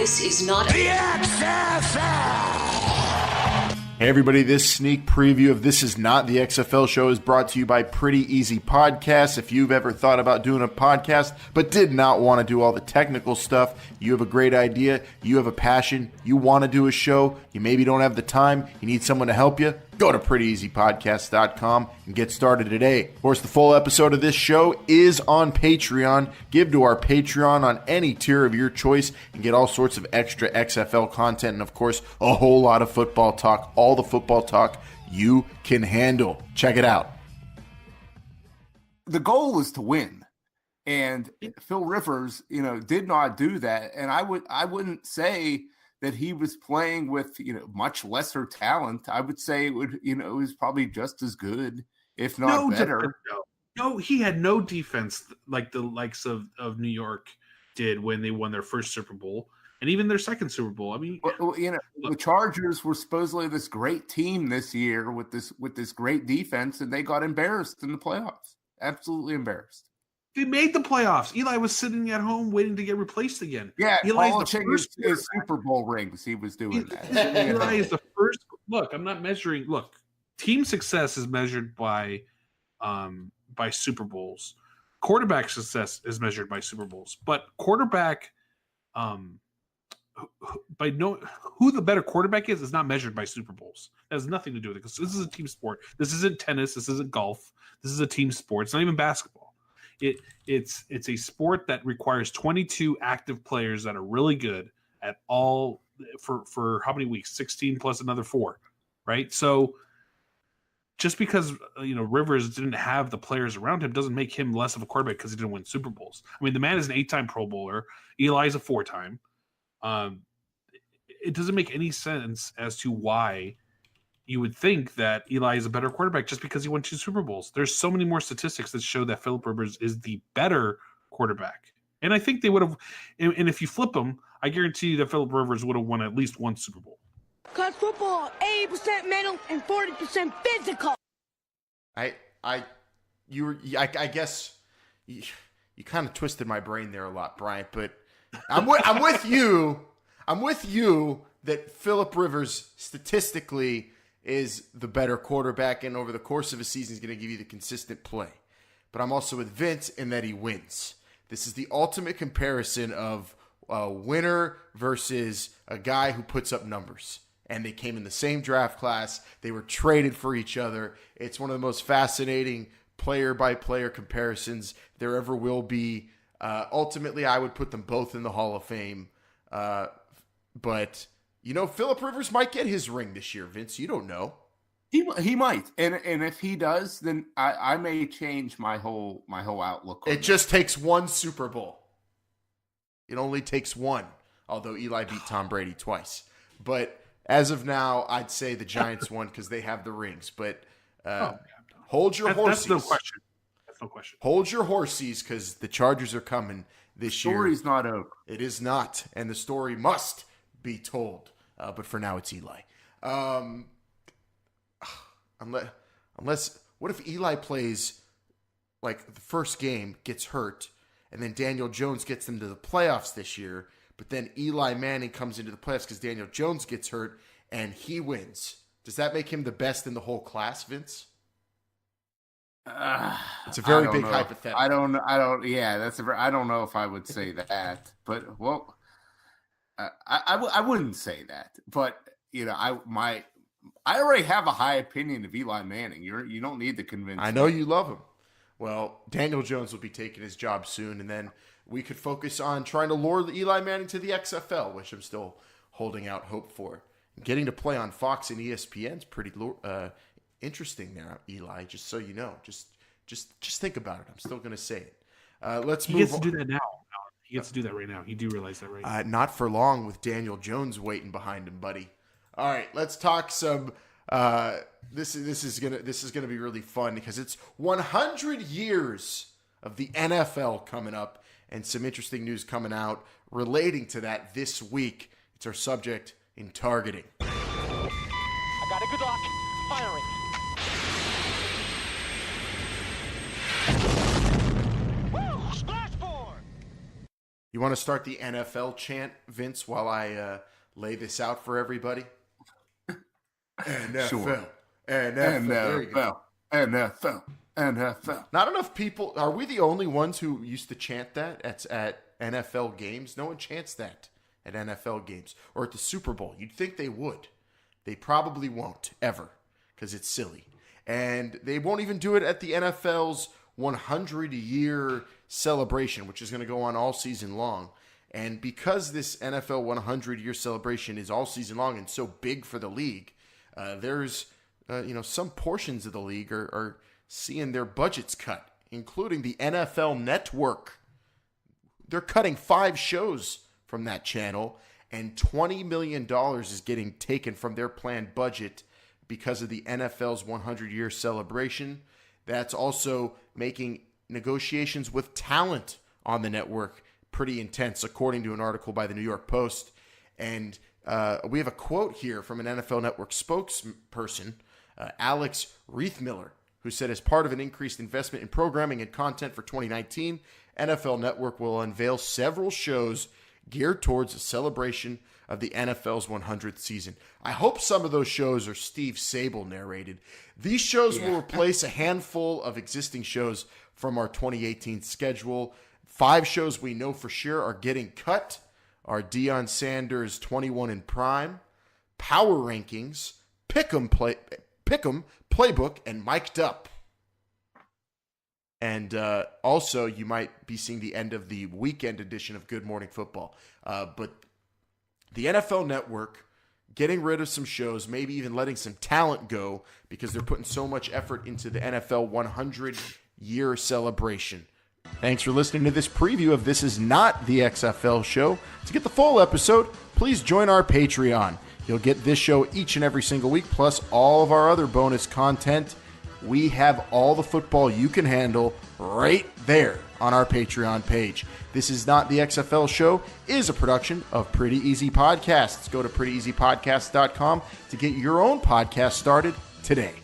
This is not the XFL! Hey everybody, this sneak preview of This Is Not the XFL show is brought to you by Pretty Easy Podcasts. If you've ever thought about doing a podcast but did not want to do all the technical stuff, you have a great idea, you have a passion, you want to do a show, you maybe don't have the time, you need someone to help you, go to prettyeasypodcast.com and get started today. Of course, the full episode of this show is on Patreon. Give to our Patreon on any tier of your choice and get all sorts of extra XFL content and, of course, a whole lot of football talk, all the football talk you can handle. Check it out. The goal is to win. And Phil Rivers, did not do that. And I wouldn't say that he was playing with, much lesser talent. I would say it was probably just as good, if not better. No, he had no defense like the likes of New York did when they won their first Super Bowl and even their second Super Bowl. I mean, the Chargers were supposedly this great team this year with this great defense, and they got embarrassed in the playoffs. Absolutely embarrassed. They made the playoffs. Eli was sitting at home waiting to get replaced again. Yeah, Eli's his Super Bowl rings. He was doing that. Eli is the first. Look, I'm not measuring. Look, team success is measured by Super Bowls. Quarterback success is measured by Super Bowls. But quarterback, who the better quarterback is not measured by Super Bowls. It has nothing to do with it because this is a team sport. This isn't tennis. This isn't golf. This is a team sport. It's not even basketball. It's a sport that requires 22 active players that are really good at all for how many weeks? 16 plus another 4, right? So just because Rivers didn't have the players around him doesn't make him less of a quarterback because he didn't win Super Bowls. I mean, the man is an 8-time Pro Bowler. Eli's a 4-time. It doesn't make any sense as to why you would think that Eli is a better quarterback just because he won 2 Super Bowls. There's so many more statistics that show that Philip Rivers is the better quarterback. And I think they would have, and if you flip them, I guarantee you that Philip Rivers would have won at least 1 Super Bowl. Because football, 80% mental and 40% physical. I guess you kind of twisted my brain there a lot, Bryant, but I'm with you. I'm with you that Philip Rivers statistically is the better quarterback, and over the course of a season, he's going to give you the consistent play. But I'm also with Vince in that he wins. This is the ultimate comparison of a winner versus a guy who puts up numbers. And they came in the same draft class. They were traded for each other. It's one of the most fascinating player-by-player comparisons there ever will be. Ultimately, I would put them both in the Hall of Fame. But Philip Rivers might get his ring this year, Vince. You don't know. He might, and if he does, then I may change my whole outlook. It just takes 1 Super Bowl. It only takes 1, although Eli beat Tom Brady twice. But as of now, I'd say the Giants won because they have the rings. But hold your horses. That's no question. That's no question. Hold your horses because the Chargers are coming this year. The story's not over. It is not, and the story must be told. But for now, it's Eli. Unless, what if Eli plays like the first game, gets hurt, and then Daniel Jones gets them to the playoffs this year, but then Eli Manning comes into the playoffs because Daniel Jones gets hurt and he wins. Does that make him the best in the whole class, Vince? It's a very big hypothetical. I don't know if I would say that, but I wouldn't say that, but I already have a high opinion of Eli Manning. You don't need to convince me. I know you love him. Well, Daniel Jones will be taking his job soon, and then we could focus on trying to lure Eli Manning to the XFL, which I'm still holding out hope for. Getting to play on Fox and ESPN is pretty interesting there, Eli. Just so you know, just think about it. I'm still going to say it. Let's move. He gets to do that now. He gets to do that right now. You do realize that, right? Not for long with Daniel Jones waiting behind him, buddy. All right, let's talk some. This is gonna be really fun because it's 100 years of the NFL coming up, and some interesting news coming out relating to that this week. It's our subject in targeting. I got a good luck. Firing. You want to start the NFL chant, Vince, while I lay this out for everybody? NFL. Sure. NFL. There you go. NFL. Not enough people. Are we the only ones who used to chant that at NFL games? No one chants that at NFL games or at the Super Bowl. You'd think they would. They probably won't ever because it's silly. And they won't even do it at the NFL's 100-year celebration, which is going to go on all season long. And because this NFL 100-year celebration is all season long and so big for the league, there's some portions of the league are seeing their budgets cut, including the NFL Network. They're cutting 5 shows from that channel, and $20 million is getting taken from their planned budget because of the NFL's 100-year celebration. That's also making negotiations with talent on the network pretty intense, according to an article by the New York Post. And we have a quote here from an NFL Network spokesperson, Alex Reithmiller, who said, as part of an increased investment in programming and content for 2019, NFL Network will unveil several shows geared towards a celebration of the NFL's 100th season. I hope some of those shows are Steve Sable narrated. These shows will replace a handful of existing shows from our 2018 schedule. 5 shows we know for sure are getting cut are Deion Sanders' 21 in Prime, Power Rankings, Pick'em Playbook, and Mic'd Up. And also, you might be seeing the end of the weekend edition of Good Morning Football. But the NFL Network getting rid of some shows, maybe even letting some talent go because they're putting so much effort into the NFL 100-year celebration. Thanks for listening to this preview of This Is Not the XFL Show. To get the full episode, please join our Patreon. You'll get this show each and every single week, plus all of our other bonus content. We have all the football you can handle right there on our Patreon page. This Is Not the XFL Show is a production of Pretty Easy Podcasts. Go to prettyeasypodcasts.com to get your own podcast started today.